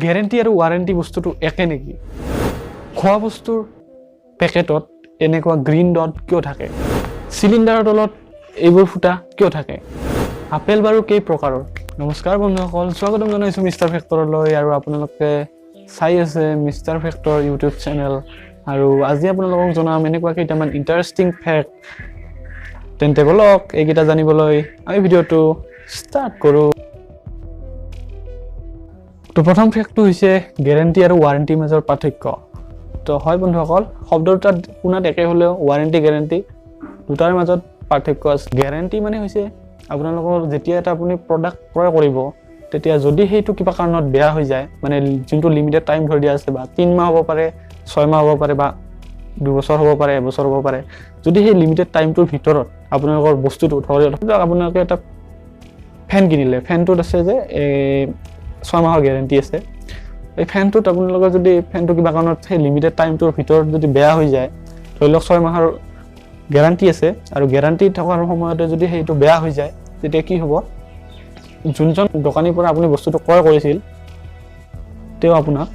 Guarantee আৰু warranty বস্তুটো একে নেকি? খোৱা বস্তুৰ পেকেটত এনেকুৱা গ্ৰীণ ডট কিয় থাকে? চিলিণ্ডাৰৰ তলত এইবোৰ ফুটা কিয় থাকে? আপেল বাৰু কেই প্ৰকাৰৰ? নমস্কাৰ বন্ধুসকল, স্বাগতম জনাইছোঁ মিষ্টাৰ ফেক্টৰলৈ। আৰু আপোনালোকে চাই আছে মিষ্টাৰ ফেক্টৰ ইউটিউব চেনেল। আৰু আজি আপোনালোকক জনাম এনেকুৱা কেইটামান ইণ্টাৰেষ্টিং ফেক্ট। তেন্তে বলক এইকেইটা জানিবলৈ আমি ভিডিঅ'টো ষ্টাৰ্ট কৰোঁ। তো প্ৰথম ফেক্টটো হৈছে গেৰেণ্টি আৰু ৱাৰেণ্টিৰ মাজৰ পাৰ্থক্য। তো হয় বন্ধুসকল, শব্দ দুটা শুনাত একে হ'লেও ৱাৰেণ্টি গেৰেণ্টি দুটাৰ মাজত পাৰ্থক্য আছে। গেৰেণ্টি মানে হৈছে আপোনালোকৰ যেতিয়া এটা আপুনি প্ৰডাক্ট ক্ৰয় কৰিব, তেতিয়া যদি সেইটো কিবা কাৰণত বেয়া হৈ যায়, মানে যোনটো লিমিটেড টাইম ধৰি দিয়া আছে, বা 3 মাহ হ'ব পাৰে, 6 মাহ হ'ব পাৰে, বা 2 বছৰ হ'ব পাৰে, 1 বছৰ হ'ব পাৰে, যদি সেই লিমিটেড টাইমটোৰ ভিতৰত আপোনালোকৰ বস্তুটো ধৰি আপোনালোকে এটা ফেন কিনিলে, ফেনটোত আছে যে 6 মাহৰ গেৰেণ্টি আছে। এই ফেনটোত আপোনালোকৰ যদি ফেনটো কিবা কাৰণত সেই লিমিটেড টাইমটোৰ ভিতৰত যদি বেয়া হৈ যায়, ধৰি লওক 6 মাহৰ গেৰাণ্টি আছে, আৰু গেৰাণ্টি থকাৰ সময়তে যদি সেইটো বেয়া হৈ যায়, তেতিয়া কি হ'ব? যোনজন দোকানীৰ পৰা আপুনি বস্তুটো ক্ৰয় কৰিছিল, তেওঁ আপোনাক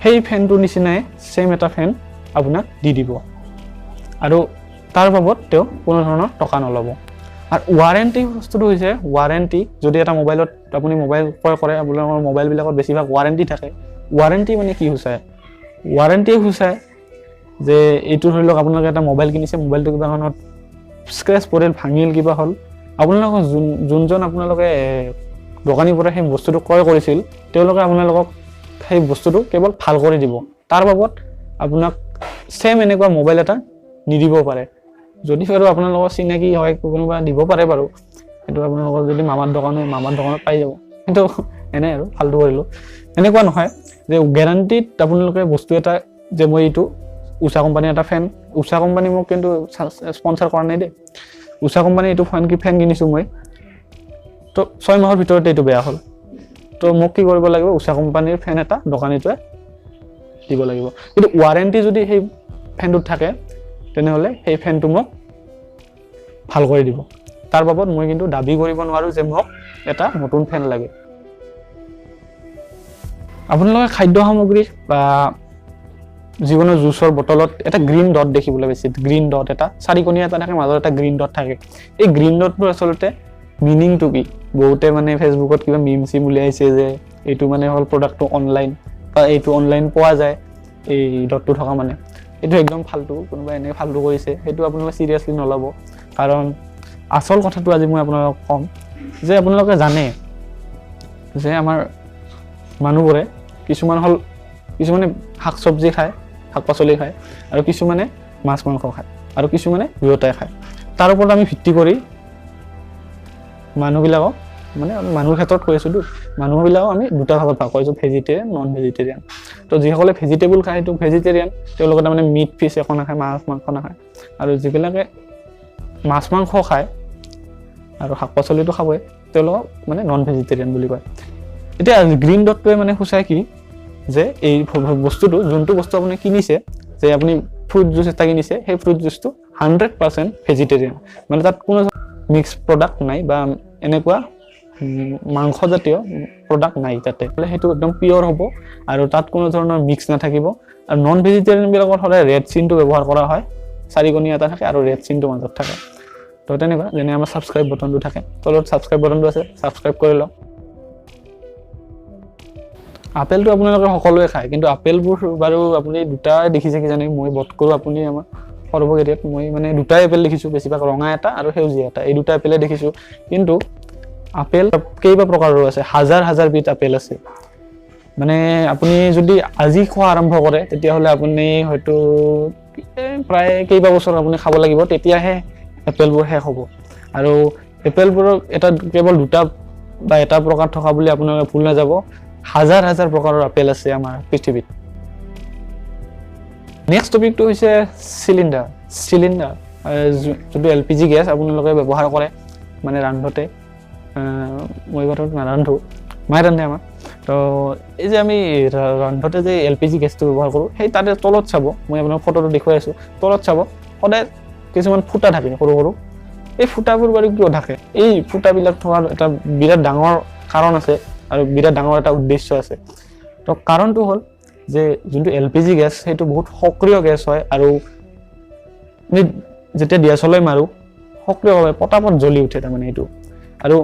সেই ফেনটোৰ নিচিনাই ছেম এটা ফেন আপোনাক দি দিব, আৰু তাৰ বাবদ তেওঁ কোনো ধৰণৰ টকা নল'ব। আৰু ৱাৰেণ্টি বস্তুটো হৈছে, ৱাৰেণ্টি যদি এটা মোবাইলত আপুনি মোবাইল ক্ৰয় কৰে, আপোনালোকৰ মোবাইলবিলাকত বেছিভাগ ৱাৰেণ্টি থাকে। ৱাৰেণ্টি মানে কি সূচায়? ৱাৰেণ্টিয়ে সূচায় যে এইটো ধৰি লওক আপোনালোকে এটা মোবাইল কিনিছে, মোবাইলটো কিবা কাৰণত স্ক্ৰেচ পৰিল, ভাঙিল, কিবা হ'ল, আপোনালোকক যোনজন আপোনালোকে দোকানীৰ পৰা সেই বস্তুটো ক্ৰয় কৰিছিল, তেওঁলোকে আপোনালোকক সেই বস্তুটো কেৱল ভাল কৰি দিব, তাৰ বাবদ আপোনাক ছেম এনেকুৱা মোবাইল এটা নিদিব পাৰে। যদি বাৰু আপোনালোকৰ চিনাকি হয়, কোনোবা দিব পাৰে বাৰু, সেইটো আপোনালোকৰ যদি মামাৰ দোকানত পাই যাব। কিন্তু এনেই আৰু ফাল্টু কৰিলোঁ। এনেকুৱা নহয় যে গেৰাণ্টিত আপোনালোকে বস্তু এটা, যে মই এইটো উষা কোম্পানীৰ এটা ফেন, উষা কোম্পানী মোক কিন্তু স্পনচাৰ কৰা নাই দেই, উষা কোম্পানী এইটো ফেন কিনিছোঁ মই, তো 6 মাহৰ ভিতৰতে এইটো বেয়া হ'ল, তো মোক কি কৰিব লাগিব? উষা কোম্পানীৰ ফেন এটা দোকানীটোৱে দিব লাগিব। কিন্তু ৱাৰেণ্টি যদি সেই ফেনটোত থাকে, তেনেহ'লে সেই ফেনটো মোক ভাল কৰি দিব, তাৰ বাবদ মই কিন্তু দাবী কৰিব নোৱাৰোঁ যে মোক এটা নতুন ফেন লাগে। আপোনালোকে খাদ্য সামগ্ৰী বা যিকোনো জুচৰ বটলত এটা গ্ৰীণ ডট দেখিবলৈ পাইছে। গ্ৰীণ ডট এটা 4-কোণীয়া এটা থাকে, মাজত এটা গ্ৰীণ ডট থাকে। এই গ্ৰীণ ডটটো আচলতে মিনিংটো কি? বহুতে মানে ফেচবুকত কিবা মিম চিম উলিয়াইছে যে এইটো মানে হ'ল প্ৰডাক্টটো অনলাইন, বা এইটো অনলাইন পোৱা যায়, এই ডটটো থকা মানে। এইটো একদম ফাল্টু, কোনোবাই এনেকৈ ফাল্টু কৰিছে, সেইটো আপোনালোকে চিৰিয়াছলি নল'ব। কাৰণ আচল কথাটো আজি মই আপোনালোকক ক'ম যে আপোনালোকে জানে যে আমাৰ মানুহবোৰে কিছুমানে শাক চব্জি খায়, শাক পাচলি খায়, আৰু কিছুমানে মাছ মাংস খায়, আৰু কিছুমানে দুয়োটাই খায়। তাৰ ওপৰত আমি ভিত্তি কৰি মানুহবিলাকক, মানে মানুহৰ ক্ষেত্ৰত কৈ আছোঁ, মানুহবিলাকক আমি দুটা ভাগত ভাগ কৰিছোঁ, ভেজিটেৰিয়ান, নন ভেজিটেৰিয়ান। তো যিসকলে ভেজিটেবল খায় সেইটো ভেজিটেৰিয়ান, তেওঁলোকে তাৰমানে মিট ফিচ একো নাখায়, মাছ মাংস নাখায়। আৰু যিবিলাকে মাছ মাংস খায় আৰু শাক পাচলিটো খাবই, তেওঁলোকক মানে নন ভেজিটেৰিয়ান বুলি কয়। এতিয়া গ্ৰীণ ডটটোৱে মানে সূচায় কি? যে এই বস্তুটো, যোনটো বস্তু আপুনি কিনিছে, যে আপুনি ফ্ৰুট জুচ এটা কিনিছে, সেই ফ্ৰুট জুচটো 100% ভেজিটেৰিয়ান, মানে তাত কোনো মিক্স প্ৰডাক্ট নাই, বা এনেকুৱা মাংসজাতীয় প্ৰডাক্ট নাই তাতে, সেইটো একদম পিয়ৰ হ'ব, আৰু তাত কোনো ধৰণৰ মিক্স নাথাকিব। আৰু নন ভেজিটেৰিয়ানবিলাকত সদায় ৰেড চিনটো ব্যৱহাৰ কৰা হয়, 4-কোণীয়া এটা থাকে, আৰু ৰেড চিনটো মাজত থাকে। তো তেনেকুৱা, যেনে আমাৰ ছাবস্ক্ৰাইব বটনটো থাকে, তলত ছাবস্ক্ৰাইব বটনটো আছে, ছাবস্ক্ৰাইব কৰি লওক। আপেলটো আপোনালোকে সকলোৱে খায়, কিন্তু আপেলবোৰ বাৰু আপুনি দুটাই দেখিছে কিজানি, মই বধ কৰোঁ, আপুনি আমাৰ সৰ্ব এৰিয়াত মই মানে দুটাই আপেল দেখিছোঁ, বেছিভাগ ৰঙা এটা আৰু সেউজীয়া এটা, এই দুটা আপেলে দেখিছোঁ। কিন্তু আপেল কেইবা প্ৰকাৰৰ আছে, হাজাৰ বিধ আপেল আছে। মানে আপুনি যদি আজি খোৱা আৰম্ভ কৰে, তেতিয়াহ'লে আপুনি হয়তো প্ৰায় কেইবা বছৰ আপুনি খাব লাগিব, তেতিয়াহে এপেলবোৰ শেষ হ'ব। আৰু এপেলবোৰৰ এটা কেৱল দুটা বা এটা প্ৰকাৰ থকা বুলি আপোনালোকে ভুল নাযাব, হাজাৰ প্ৰকাৰৰ আপেল আছে আমাৰ পৃথিৱীত। নেক্সট টপিকটো হৈছে চিলিণ্ডাৰ। যোনটো LPG গেছ আপোনালোকে ব্যৱহাৰ কৰে মানে ৰান্ধোতে, মই বাৰু নাৰান্ধো, মায়ে ৰান্ধে আমাৰ। তো এই যে আমি ৰান্ধোতে যে LPG গেছটো ব্যৱহাৰ কৰোঁ, সেই তাতে তলত চাব, মই আপোনাক ফটোটো দেখুৱাই আছোঁ, তলত চাব সদায় কিছুমান ফুটা থাকে সৰু সৰু। এই ফুটাবোৰ বাৰু কিয় থাকে? এই ফুটাবিলাক থকাৰ এটা বিৰাট ডাঙৰ কাৰণ আছে, আৰু বিৰাট ডাঙৰ এটা উদ্দেশ্য আছে। তো কাৰণটো হ'ল যে যোনটো LPG গেছ সেইটো বহুত সক্ৰিয় গেছ হয় আৰু যেতিয়া দিয়াচলৈ মাৰোঁ সক্ৰিয়ভাৱে পটাপট জ্বলি উঠে তাৰমানে এইটো। আৰু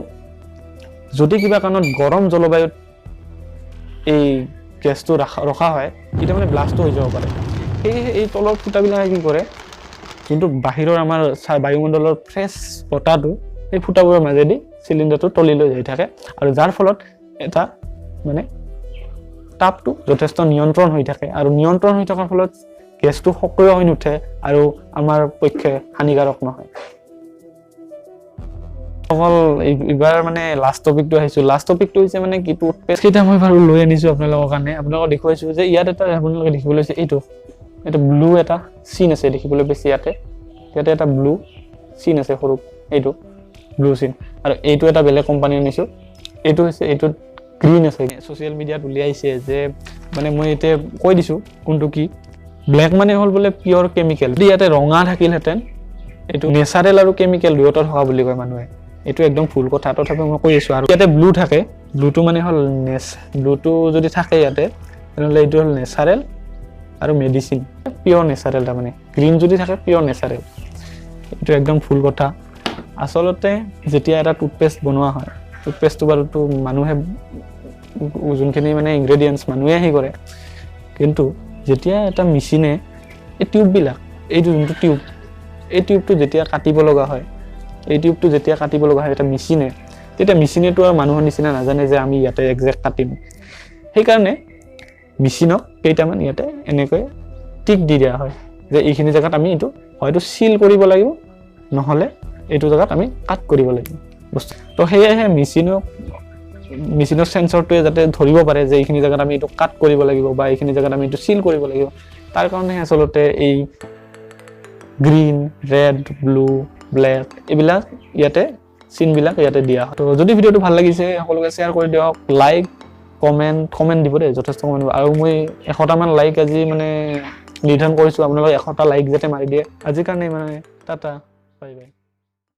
যদি কিবা কাৰণত গৰম জলবায়ুত এই গেছটো ৰখা হয় তেতিয়া মানে ব্লাষ্ট হৈ যাব পাৰে। সেয়েহে এই তলৰ ফুটাবিলাকে কি কৰে, যোনটো বাহিৰৰ আমাৰ বায়ুমণ্ডলৰ ফ্ৰেছ বতাহটো সেই ফুটাবোৰৰ মাজেদি চিলিণ্ডাৰটো তলিলৈ যাই থাকে আৰু যাৰ ফলত এটা মানে তাপটো যথেষ্ট নিয়ন্ত্ৰণ হৈ থাকে আৰু নিয়ন্ত্ৰণ হৈ থকাৰ ফলত গেছটো সক্ৰিয় হৈ নুঠে আৰু আমাৰ পক্ষে হানিকাৰক নহয়। অকল এইবাৰ মানে লাষ্ট টপিকটো আহিছোঁ। লাষ্ট টপিকটো হৈছে মানে কি টুথপেষ্ট কেইটা মই বাৰু লৈ আনিছোঁ আপোনালোকৰ কাৰণে। আপোনালোকক দেখুৱাইছোঁ যে ইয়াত এটা আপোনালোকে দেখিবলৈ হৈছে এইটো ব্লু এটা চিন আছে দেখিবলৈ বেছি ইয়াতে এটা ব্লু চিন আছে সৰু, এইটো ব্লু চিন। আৰু এইটো এটা বেলেগ কোম্পানী আনিছোঁ, এইটো হৈছে এইটোত গ্ৰীণ আছে। ছ'চিয়েল মিডিয়াত উলিয়াইছে যে মানে মই এতিয়া কৈ দিছোঁ কোনটো কি। ব্লেক মানে হ'ল বোলে পিয়ৰ কেমিকেল। যদি ইয়াতে ৰঙা থাকিলহেঁতেন এইটো নেচাৰেল আৰু কেমিকেল দুয়োটা থকা বুলি কয় মানুহে। এইটো একদম ভুল কথা, তথাপিও মই কৈ আছোঁ। আৰু ইয়াতে ব্লু থাকে, ব্লুটো মানে হ'ল ব্লুটো যদি থাকে ইয়াতে তেনেহ'লে এইটো হ'ল নেচাৰেল আৰু মেডিচিন, পিয়ৰ নেচাৰেল তাৰমানে। গ্ৰীণ যদি থাকে পিয়ৰ নেচাৰেল, এইটো একদম ভুল কথা। আচলতে যেতিয়া এটা টুথপেষ্ট বনোৱা হয়, টুথপেষ্টটো বাৰুতো মানুহে যোনখিনি মানে ইনগ্ৰেডিয়েণ্টছ মানুহে কৰে, কিন্তু যেতিয়া এটা মেচিনে এই টিউববিলাক, এইটো যোনটো টিউব, এই টিউবটো যেতিয়া কাটিব লগা হয়, এটা মেচিনে, তেতিয়া মেচিনেতো আৰু মানুহৰ নিচিনা নাজানে যে আমি ইয়াতে একজেক্ট কাটিম। সেইকাৰণে মেচিনক কেইটামান ইয়াতে এনেকৈ টিক দি দিয়া হয় যে এইখিনি জেগাত আমি এইটো হয়তো চিল কৰিব লাগিব, নহ'লে এইটো জেগাত আমি কাট কৰিব লাগিব বস্তু। তো সেয়েহে মেচিনৰ চেঞ্চৰটোৱে যাতে ধৰিব পাৰে যে এইখিনি জেগাত আমি এইটো কাট কৰিব লাগিব বা এইখিনি জেগাত আমি এইটো চিল কৰিব লাগিব, তাৰ কাৰণে আচলতে এই গ্ৰীণ, ৰেড, ব্লু, ব্লেক এইবিলাক ইয়াতে চিনবিলাক ইয়াতে দিয়া হয়। তো যদি ভিডিঅ'টো ভাল লাগিছে সকলোকে শ্বেয়াৰ কৰি দিয়ক, লাইক কমেণ্ট দিব দেই, যথেষ্ট কমেণ্ট দিব। আৰু মই 100টামান লাইক আজি মানে নিৰ্ধাৰণ কৰিছোঁ, আপোনালোকে 100টা লাইক যাতে মাৰি দিয়ে। আজিৰ কাৰণে মানে টাটা, বাই বাই।